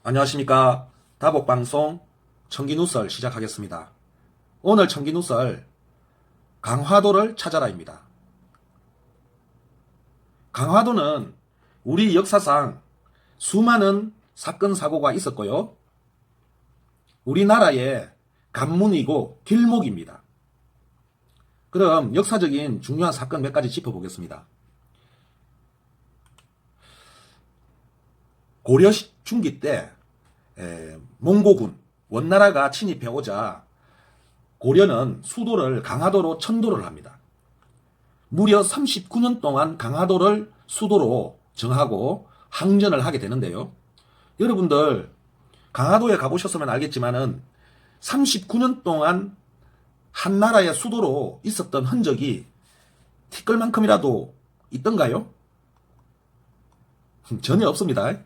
안녕하십니까. 다복방송 청기누설 시작하겠습니다. 오늘 청기누설 강화도를 찾아라입니다. 강화도는 우리 역사상 수많은 사건 사고가 있었고요. 우리나라의 관문이고 길목입니다. 그럼 역사적인 중요한 사건 몇 가지 짚어보겠습니다. 고려 중기 때 몽고군 원나라가 침입해 오자 고려는 수도를 강화도로 천도를 합니다. 무려 39년 동안 강화도를 수도로 정하고 항전을 하게 되는데요. 여러분들 강화도에 가보셨으면 알겠지만은 39년 동안 한 나라의 수도로 있었던 흔적이 티끌만큼이라도 있던가요? 전혀 없습니다.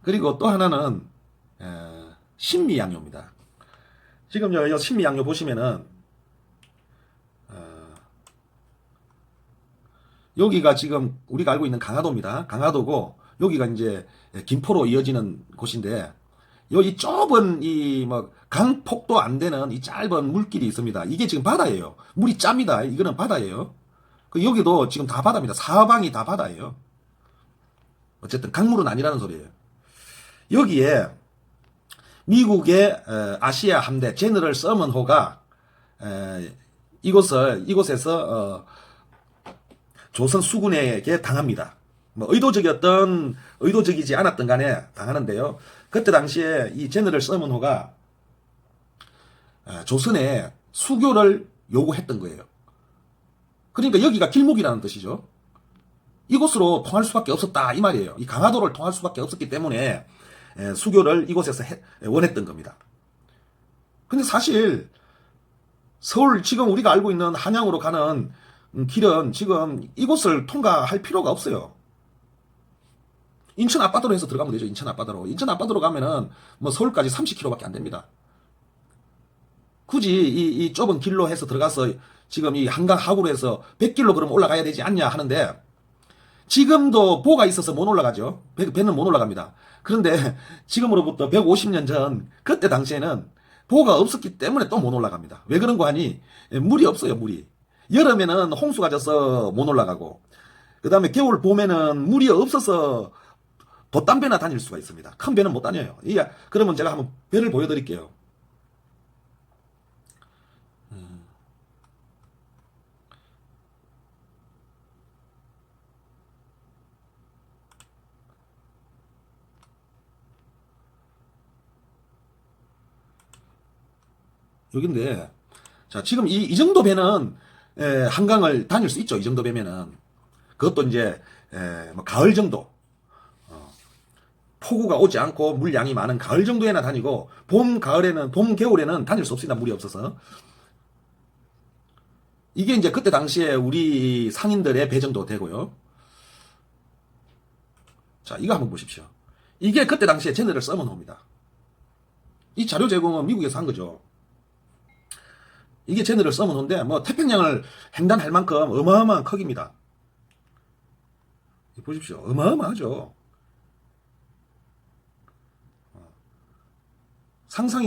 그리고 또 하나는 신미양요입니다. 지금요, 이 신미양요 보시면은 여기가 지금 우리가 알고 있는 강화도입니다. 강화도고 여기가 이제 김포로 이어지는 곳인데 여기 좁은 이 뭐 강폭도 안 되는 이 짧은 물길이 있습니다. 이게 지금 바다예요. 물이 짭니다. 이거는 바다예요. 여기도 지금 다 바다입니다. 사방이 다 바다예요. 어쨌든 강물은 아니라는 소리예요. 여기에 미국의 아시아 함대 제너럴 서먼호가 이곳에서 조선 수군에게 당합니다. 뭐 의도적이지 않았던 간에 당하는데요. 그때 당시에 이 제너럴 서먼호가 조선에 수교를 요구했던 거예요. 그러니까 여기가 길목이라는 뜻이죠. 이곳으로 통할 수밖에 없었다 이 말이에요. 이 강화도를 통할 수밖에 없었기 때문에 수교를 이곳에서 원했던 겁니다. 근데 사실 서울 지금 우리가 알고 있는 한양으로 가는 길은 지금 이곳을 통과할 필요가 없어요. 인천 앞바다로 해서 들어가면 되죠. 인천 앞바다로. 인천 앞바다로 가면은 뭐 서울까지 30km밖에 안 됩니다. 굳이 이 좁은 길로 해서 들어가서 지금 이 한강 하구로 해서 100km 그럼 올라가야 되지 않냐 하는데 지금도 보가 있어서 못 올라가죠. 배는 못 올라갑니다. 그런데 지금으로부터 150년 전 그때 당시에는 보가 없었기 때문에 또 못 올라갑니다. 왜 그런 거 하니? 물이 없어요. 물이. 여름에는 홍수가 져서 못 올라가고 그 다음에 겨울 봄에는 물이 없어서 돛담 배나 다닐 수가 있습니다. 큰 배는 못 다녀요. 그러면 제가 한번 배를 보여드릴게요. 여긴데, 자, 지금 이 정도 배는, 한강을 다닐 수 있죠. 이 정도 배면은. 그것도 이제, 뭐 가을 정도. 폭우가 오지 않고 물량이 많은 가을 정도에나 다니고, 봄, 겨울에는 다닐 수 없습니다. 물이 없어서. 이게 이제 그때 당시에 우리 상인들의 배 정도 되고요. 자, 이거 한번 보십시오. 이게 그때 당시에 제너럴 서먼호입니다. 이 자료 제공은 미국에서 한 거죠. 이게 제너럴 서먼호인데 뭐 태평양을 횡단할 만큼 어마어마한 크기입니다. 보십시오. 어마어마하죠. 상상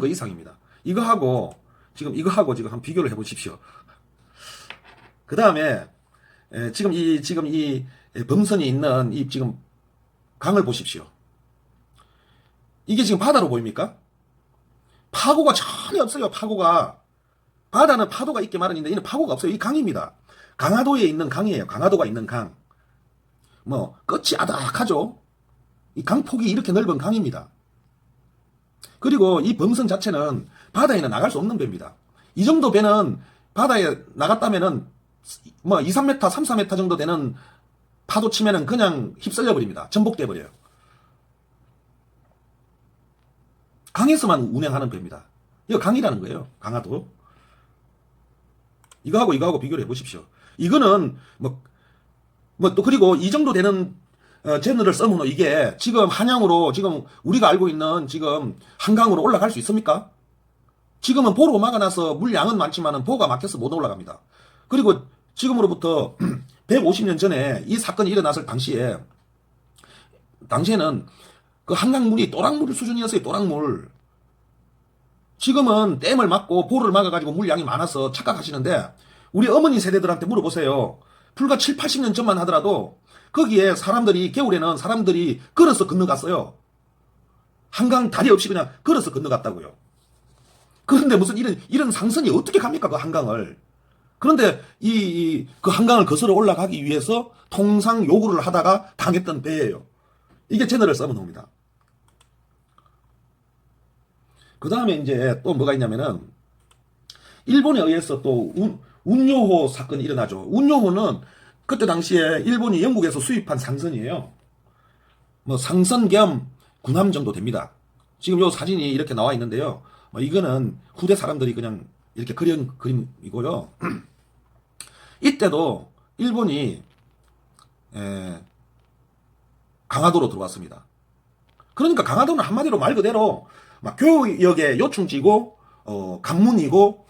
그 이상입니다. 이거하고 지금 한번 비교를 해보십시오. 그 다음에 지금 이 범선이 있는 이 지금 강을 보십시오. 이게 지금 바다로 보입니까? 파고가 전혀 없어요. 파고가. 바다는 파도가 있게 마련인데 이는 파고가 없어요. 이 강입니다. 강화도에 있는 강이에요. 강화도가 있는 강. 뭐 끝이 아닥하죠. 이 강폭이 이렇게 넓은 강입니다. 그리고 이 범선 자체는 바다에는 나갈 수 없는 배입니다. 이 정도 배는 바다에 나갔다면은 뭐 2, 3m, 3, 4m 정도 되는 파도 치면은 그냥 휩쓸려 버립니다. 전복돼 버려요. 강에서만 운행하는 배입니다. 이거 강이라는 거예요. 강화도. 이거하고 비교를 해보십시오. 이거는 또 그리고 이 정도 되는 제너럴 서먼호 이게 지금 한양으로 지금 우리가 알고 있는 지금 한강으로 올라갈 수 있습니까? 지금은 보로 막아놔서 물량은 많지만은 보가 막혀서 못 올라갑니다. 그리고 지금으로부터 150년 전에 이 사건이 일어났을 당시에 당시에는 그 한강물이 또랑물 수준이었어요. 또랑물. 지금은 댐을 막고 보를 막아가지고 물량이 많아서 착각하시는데 우리 어머니 세대들한테 물어보세요. 불과 7, 80년 전만 하더라도 거기에 사람들이 겨울에는 사람들이 걸어서 건너갔어요. 한강 다리 없이 그냥 걸어서 건너갔다고요. 그런데 무슨 이런 상선이 어떻게 갑니까 그 한강을. 그런데 그 한강을 거슬러 올라가기 위해서 통상 요구를 하다가 당했던 배예요. 이게 제너럴 서머너입니다. 그 다음에 이제 또 뭐가 있냐면은 일본에 의해서 또 운요호 사건이 일어나죠. 운요호는 그때 당시에 일본이 영국에서 수입한 상선이에요. 뭐 상선 겸 군함 정도 됩니다. 지금 요 사진이 이렇게 나와 있는데요. 뭐 이거는 후대 사람들이 그냥 이렇게 그린 그림이고요. 이때도 일본이 강화도로 들어왔습니다. 그러니까 강화도는 한마디로 말 그대로 막 교역의 요충지고 관문이고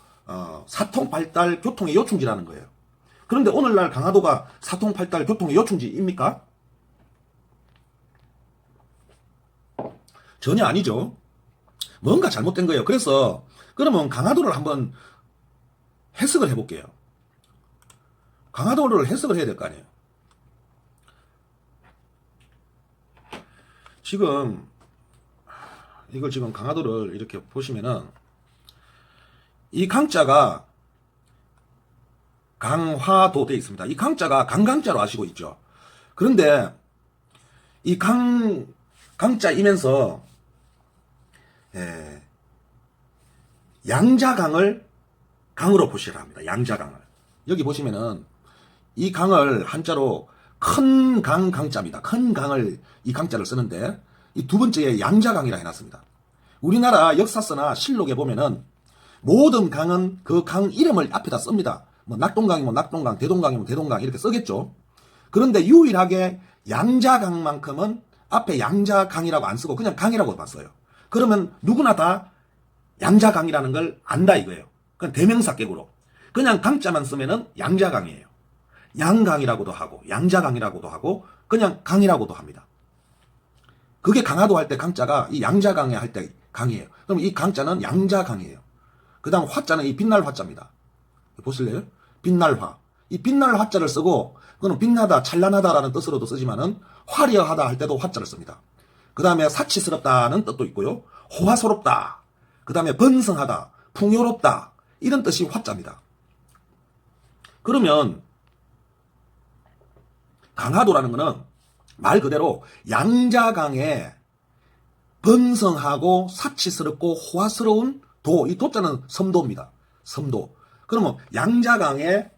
사통팔달 교통의 요충지라는 거예요. 그런데 오늘날 강화도가 사통팔달 교통의 요충지입니까? 전혀 아니죠. 뭔가 잘못된 거예요. 그래서 그러면 강화도를 한번 해석을 해볼게요. 강화도를 해석을 해야 될 거 아니에요. 지금 이걸 지금 강화도를 이렇게 보시면은 이 강자가 강화도 되어 있습니다. 이 강자가 강강자로 아시고 있죠. 그런데 이 강자이면서 양자강을 강으로 보시라 합니다. 양자강을. 여기 보시면은 이 강을 한자로 큰 강 강자입니다. 큰 강을 이 강자를 쓰는데 이 두 번째에 양자강이라 해놨습니다. 우리나라 역사서나 실록에 보면은 모든 강은 그 강 이름을 앞에다 씁니다. 뭐 낙동강이면 낙동강, 대동강이면 대동강 이렇게 쓰겠죠. 그런데 유일하게 양자강만큼은 앞에 양자강이라고 안 쓰고 그냥 강이라고만 써요. 그러면 누구나 다 양자강이라는 걸 안다 이거예요. 그냥 대명사격으로. 그냥 강자만 쓰면은 양자강이에요. 양강이라고도 하고 양자강이라고도 하고 그냥 강이라고도 합니다. 그게 강화도 할 때 강자가 이 양자강에 할 때 강이에요. 그럼 이 강자는 양자강이에요. 그 다음 화자는 이 빛날 화자입니다. 보실래요? 빛날 화. 이 빛날 화자를 쓰고 그거는 빛나다 찬란하다라는 뜻으로도 쓰지만은 화려하다 할 때도 화자를 씁니다. 그 다음에 사치스럽다는 뜻도 있고요. 호화스럽다. 그 다음에 번성하다. 풍요롭다. 이런 뜻이 화자입니다. 그러면 강화도라는 것은 말 그대로 양자강에 번성하고 사치스럽고 호화스러운 도, 이 도자는 섬도입니다. 섬도. 그러면 양자강에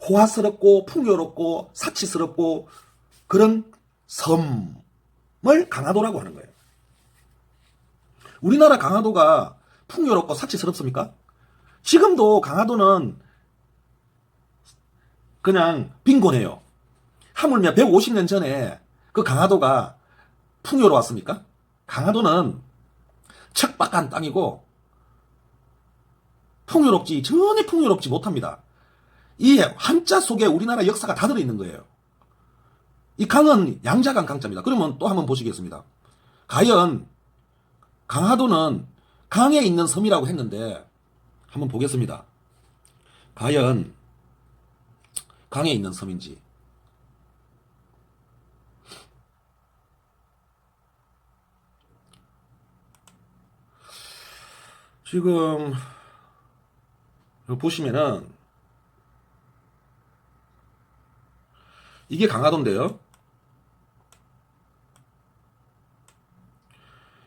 호화스럽고 풍요롭고 사치스럽고 그런 섬을 강화도라고 하는 거예요. 우리나라 강화도가 풍요롭고 사치스럽습니까? 지금도 강화도는 그냥 빈곤해요. 하물며 150년 전에 그 강화도가 풍요로웠습니까? 강화도는 척박한 땅이고 전혀 풍요롭지 못합니다. 이 한자 속에 우리나라 역사가 다 들어있는 거예요. 이 강은 양자강 강자입니다. 그러면 또 한번 보시겠습니다. 과연 강화도는 강에 있는 섬이라고 했는데 한번 보겠습니다. 과연 강에 있는 섬인지. 지금 보시면은 이게 강화도인데요.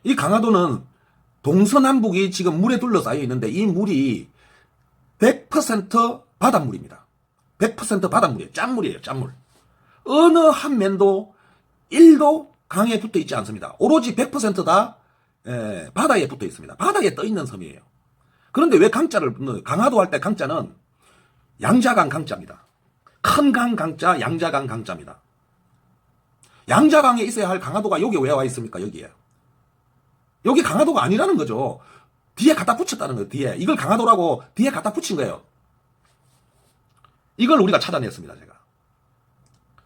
이 강화도는 동서남북이 지금 물에 둘러싸여 있는데 이 물이 100% 바닷물입니다. 100% 바닷물이에요. 짠물이에요. 짠물. 어느 한 면도 1도 강에 붙어 있지 않습니다. 오로지 100%다 바다에 붙어 있습니다. 바다에 떠 있는 섬이에요. 그런데 왜 강화도 할 때 강자는 양자강 강자입니다. 큰 강 강자, 양자강 강자입니다. 양자강에 있어야 할 강화도가 여기 왜 와 있습니까? 여기에. 여기 강화도가 아니라는 거죠. 뒤에 갖다 붙였다는 거예요. 뒤에. 이걸 강화도라고 뒤에 갖다 붙인 거예요. 이걸 우리가 찾아냈습니다. 제가.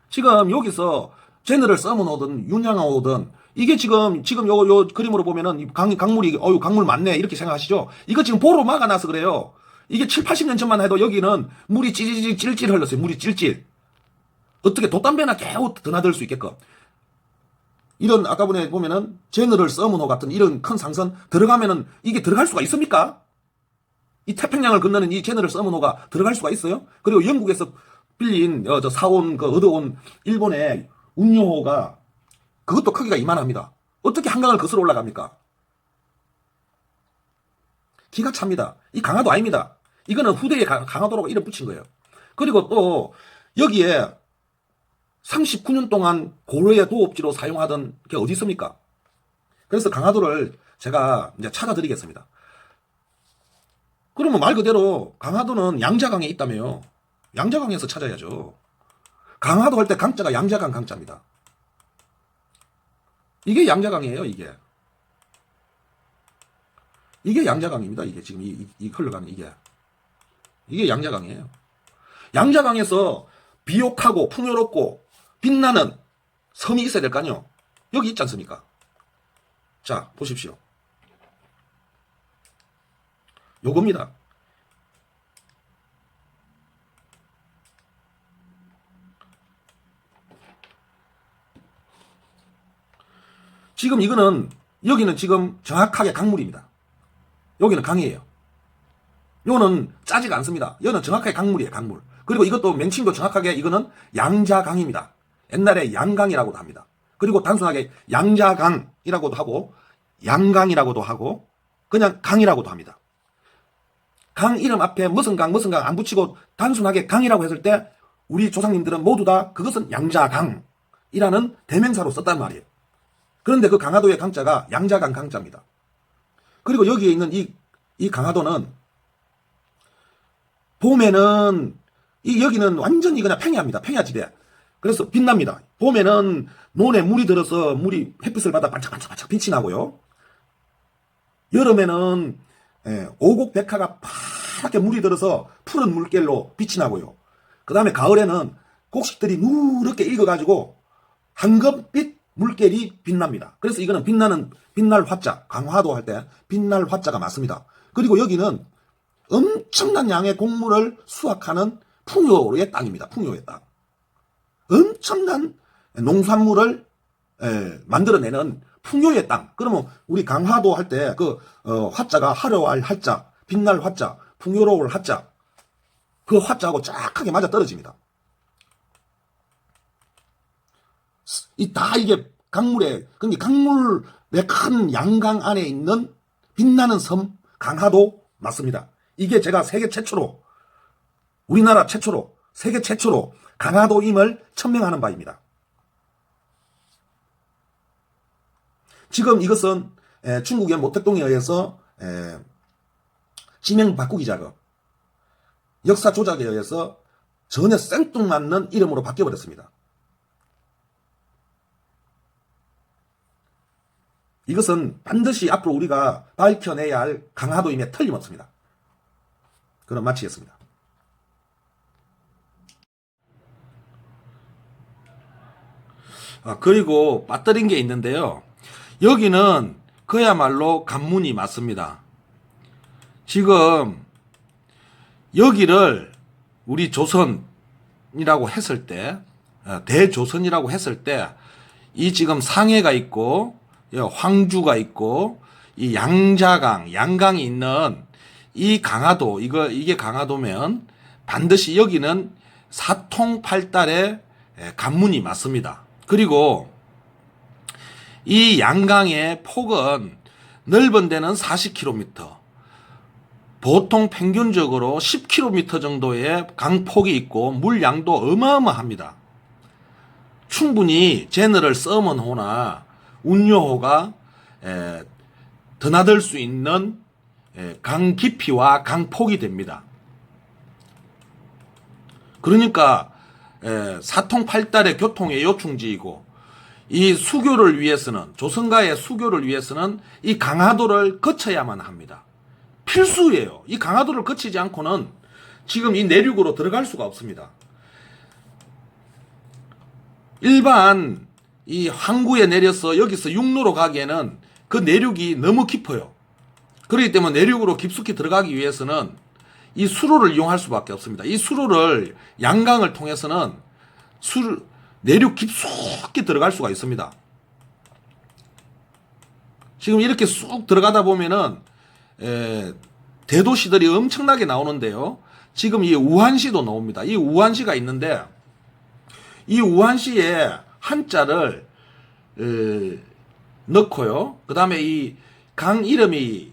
지금 여기서 제너럴 서먼호든 윤양호든 이게 지금 요 그림으로 보면은 이 강물이 강물 많네 이렇게 생각하시죠? 이거 지금 보로 막아놔서 그래요. 이게 7, 80년 전만 해도 여기는 물이 찔찔 흘렀어요. 물이 찔찔. 어떻게 돛담배나 겨우 드나들 수 있게끔. 이런 아까 전에 보면은 제너럴 서먼호 같은 이런 큰 상선 들어가면은 이게 들어갈 수가 있습니까? 이 태평양을 건너는 이 제너럴 서먼호가 들어갈 수가 있어요? 그리고 영국에서 빌린 얻어온 일본의 운용호가 그것도 크기가 이만합니다. 어떻게 한강을 거슬러 올라갑니까? 기가 찹니다. 이 강화도 아닙니다. 이거는 후대에 강화도라고 이름 붙인 거예요. 그리고 또 여기에 39년 동안 고려의 도읍지로 사용하던 게 어디 있습니까? 그래서 강화도를 제가 이제 찾아드리겠습니다. 그러면 말 그대로 강화도는 양자강에 있다며요. 양자강에서 찾아야죠. 강화도 할 때 강자가 양자강 강자입니다. 이게 양자강이에요, 이게. 이게 양자강입니다, 이게. 지금 이 흘러가는 이게. 이게 양자강이에요. 양자강에서 비옥하고 풍요롭고 빛나는 섬이 있어야 될 거 아니에요. 여기 있지 않습니까? 자, 보십시오. 요겁니다. 지금 이거는 여기는 지금 정확하게 강물입니다. 여기는 강이에요. 요거는 짜지가 않습니다. 여기는 정확하게 강물이에요, 강물. 그리고 이것도 명칭도 정확하게 이거는 양자강입니다. 옛날에 양강이라고도 합니다. 그리고 단순하게 양자강이라고도 하고 양강이라고도 하고 그냥 강이라고도 합니다. 강 이름 앞에 무슨 강 안 붙이고 단순하게 강이라고 했을 때 우리 조상님들은 모두 다 그것은 양자강이라는 대명사로 썼단 말이에요. 그런데 그 강화도의 강자가 양자강 강자입니다. 그리고 여기에 있는 이 강화도는 봄에는 여기는 완전히 그냥 평야입니다. 평야지대. 그래서 빛납니다. 봄에는 논에 물이 들어서 물이 햇빛을 받아 반짝반짝 빛이 나고요. 여름에는 오곡백화가 파랗게 물이 들어서 푸른 물결로 빛이 나고요. 그 다음에 가을에는 곡식들이 누렇게 익어가지고 황금빛 물결이 빛납니다. 그래서 이거는 빛날 화자, 강화도 할 때 빛날 화자가 맞습니다. 그리고 여기는 엄청난 양의 곡물을 수확하는 풍요의 땅입니다. 풍요의 땅. 엄청난 농산물을 만들어내는 풍요의 땅. 그러면 우리 강화도 할 때 그 화자가 화려할 화자, 빛날 화자, 풍요로울 화자, 그 화자하고 쫙하게 맞아 떨어집니다. 이게 강물에, 근데 강물의 큰 양강 안에 있는 빛나는 섬, 강화도 맞습니다. 이게 제가 세계 최초로, 우리나라 최초로, 세계 최초로 강화도임을 천명하는 바입니다. 지금 이것은 중국의 모택동에 의해서 지명 바꾸기 작업, 역사 조작에 의해서 전혀 생뚱맞는 이름으로 바뀌어버렸습니다. 이것은 반드시 앞으로 우리가 밝혀내야 할 강화도임에 틀림없습니다. 그럼 마치겠습니다. 그리고 빠뜨린 게 있는데요. 여기는 그야말로 관문이 맞습니다. 지금 여기를 우리 조선이라고 했을 때, 대조선이라고 했을 때, 이 지금 상해가 있고 황주가 있고 이 양강이 있는 이 강화도, 이게 강화도면 반드시 여기는 사통팔달의 관문이 맞습니다. 그리고 이 양강의 폭은 넓은 데는 40km, 보통 평균적으로 10km 정도의 강폭이 있고 물량도 어마어마합니다. 충분히 제너럴 서먼호나 운요호가 드나들 수 있는 강 깊이와 강폭이 됩니다. 그러니까 사통팔달의 교통의 요충지이고 이 수교를 위해서는, 조선가의 수교를 위해서는 이 강화도를 거쳐야만 합니다. 필수예요. 이 강화도를 거치지 않고는 지금 이 내륙으로 들어갈 수가 없습니다. 일반 이 항구에 내려서 여기서 육로로 가기에는 그 내륙이 너무 깊어요. 그렇기 때문에 내륙으로 깊숙이 들어가기 위해서는 이 수로를 이용할 수밖에 없습니다. 이 수로를 양강을 통해서는 내륙 깊숙이 들어갈 수가 있습니다. 지금 이렇게 쑥 들어가다 보면은 대도시들이 엄청나게 나오는데요. 지금 이 우한시도 나옵니다. 이 우한시가 있는데 이 우한시에 한자를 넣고요. 그 다음에 이 강 이름이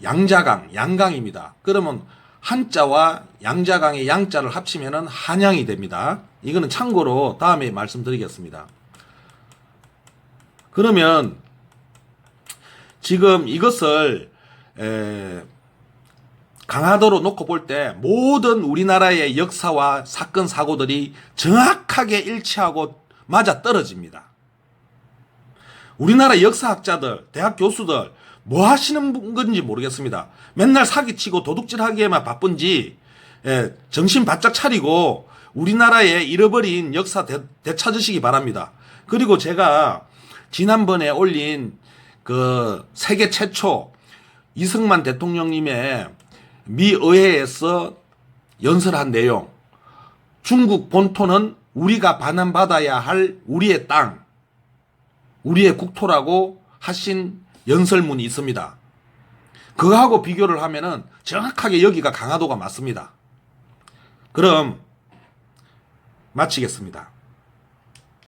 양강입니다. 그러면 한자와 양자강의 양자를 합치면은 한양이 됩니다. 이거는 참고로 다음에 말씀드리겠습니다. 그러면 지금 이것을 강화도로 놓고 볼 때 모든 우리나라의 역사와 사건 사고들이 정확하게 일치하고 맞아 떨어집니다. 우리나라 역사학자들, 대학 교수들 뭐 하시는 건지 모르겠습니다. 맨날 사기치고 도둑질하기에만 바쁜지 정신 바짝 차리고 우리나라의 잃어버린 역사 되찾으시기 바랍니다. 그리고 제가 지난번에 올린 그 세계 최초 이승만 대통령님의 미 의회에서 연설한 내용, 중국 본토는 우리가 반환받아야 할 우리의 땅, 우리의 국토라고 하신 연설문이 있습니다. 그거하고 비교를 하면은 정확하게 여기가 강화도가 맞습니다. 그럼 마치겠습니다.